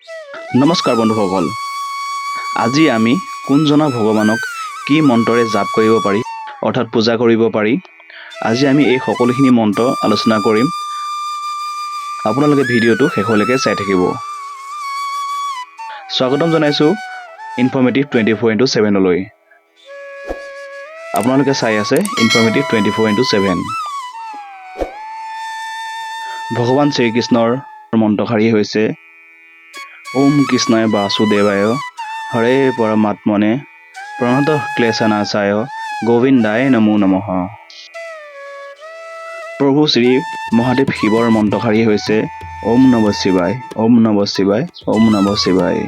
নমস্কাৰ বন্ধুসকল, আজি আমি কোনজনা ভগৱানক কি মন্ত্ৰৰে জাপ কৰিব পাৰি অৰ্থাৎ পূজা কৰিব পাৰি, আজি আমি এই সকলোখিনি মন্ত্ৰ আলোচনা কৰিম। আপোনালোকে ভিডিঅ'টো শেষলৈকে চাই থাকিব। স্বাগতম জনাইছো ইনফৰ্মেটিভ 24/7লৈ। আপোনালোকে চাই আছে ইনফৰ্মেটিভ 24/7। ভগৱান শ্ৰীকৃষ্ণৰ মন্ত্ৰশাৰী হৈছে ওম কৃষ্ণায় বাসুদেৱায় হৰে পৰমাত্মনে প্ৰণত ক্লেশনাশায় গোবিন্দায় নমো নমঃ। প্ৰভু শ্ৰী মহাদেৱ শিৱৰ মন্ত্ৰশাৰী হৈছে ওম নমঃ শিৱায়, ওম নমঃ শিৱায়, ওম নমঃ শিৱায়।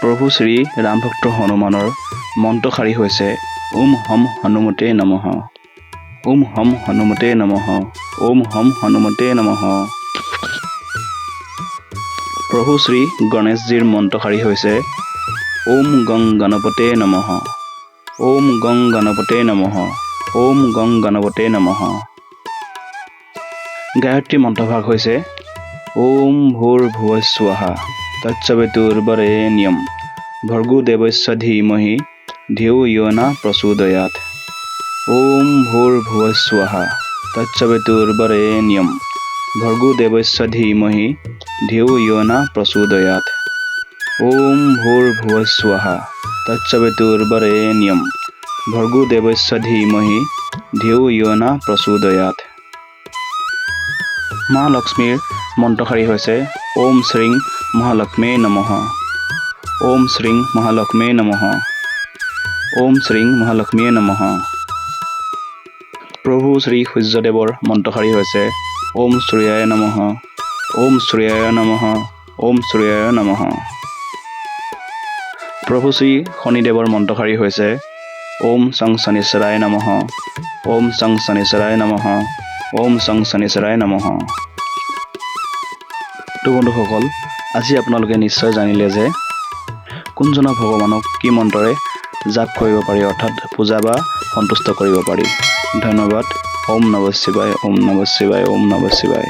প্ৰভু শ্ৰী ৰামভক্ত হনুমানৰ মন্ত্ৰশাৰী হৈছে ওম হম হনুমতে নমঃ, ওম হম হনুমতে নমঃ, ওম হম হনুমতে নমঃ। প্ৰভু শ্ৰী গণেশজীৰ মন্ত্ৰশাৰী হৈছে ওম গং গণপতে নমঃ, ওম গং গণপতে নমঃ, ওম গং গণপতে নমঃ। গায়ত্ৰী মন্ত্ৰভাগ হৈছে ওম ভূৰ্ভুৱঃস্বঃ তৎসবিতুৰ্বৰেণ্যম ভৰ্গো দেৱস্য ধীমহি ধিয়ো য়ো ন প্ৰচোদয়াৎ। ওম ভূৰ্ভুৱঃস্বঃ তৎসবিতুৰ্বৰেণ্যম ভৰ্গো দেৱস্য ধীমহি ধিয়ো য়ো ন প্ৰচোদয়াৎ। ওম ভূৰ্ভুৱঃস্বঃ তৎসবিতুৰ্বৰেণ্যম ভৰ্গো দেৱস্য ধীমহি ধিয়ো য়ো ন প্ৰচোদয়াৎ। মা লক্ষ্মীৰ মন্ত্ৰশাৰী হৈছে ওম শ্ৰীং মহালক্ষ্মী নমঃ, ওম শ্ৰীং মহালক্ষ্মী নমঃ, ওম শ্ৰীং মহালক্ষ্মী নমঃ। প্ৰভু শ্ৰী সূৰ্যদেৱৰ মন্ত্ৰশাৰী হৈছে ওম সূৰ্যায় নমঃ, ওম সূৰ্যায় নমঃ, ওম সূৰ্যায় নমঃ। প্ৰভু শ্ৰী শনিদেৱৰ মন্ত্ৰশাৰী হৈছে ওম সং শনিশ্বৰায় নমঃ, ওম সং শনিশ্বৰায় নমঃ, ওম সং শনিশ্বৰায় নমঃ। তো বন্ধুসকল, আজি আপোনালোকে নিশ্চয় জানিলে যে কোনজনা ভগৱানক কি মন্ত্ৰৰে জাপ কৰিব পাৰি অৰ্থাৎ পূজা বা সন্তুষ্ট কৰিব পাৰি। ধন্যবাদ। ওম নমঃ শিৱায়, ওম নমঃ শিৱায়, ওম নমঃ শিৱায়।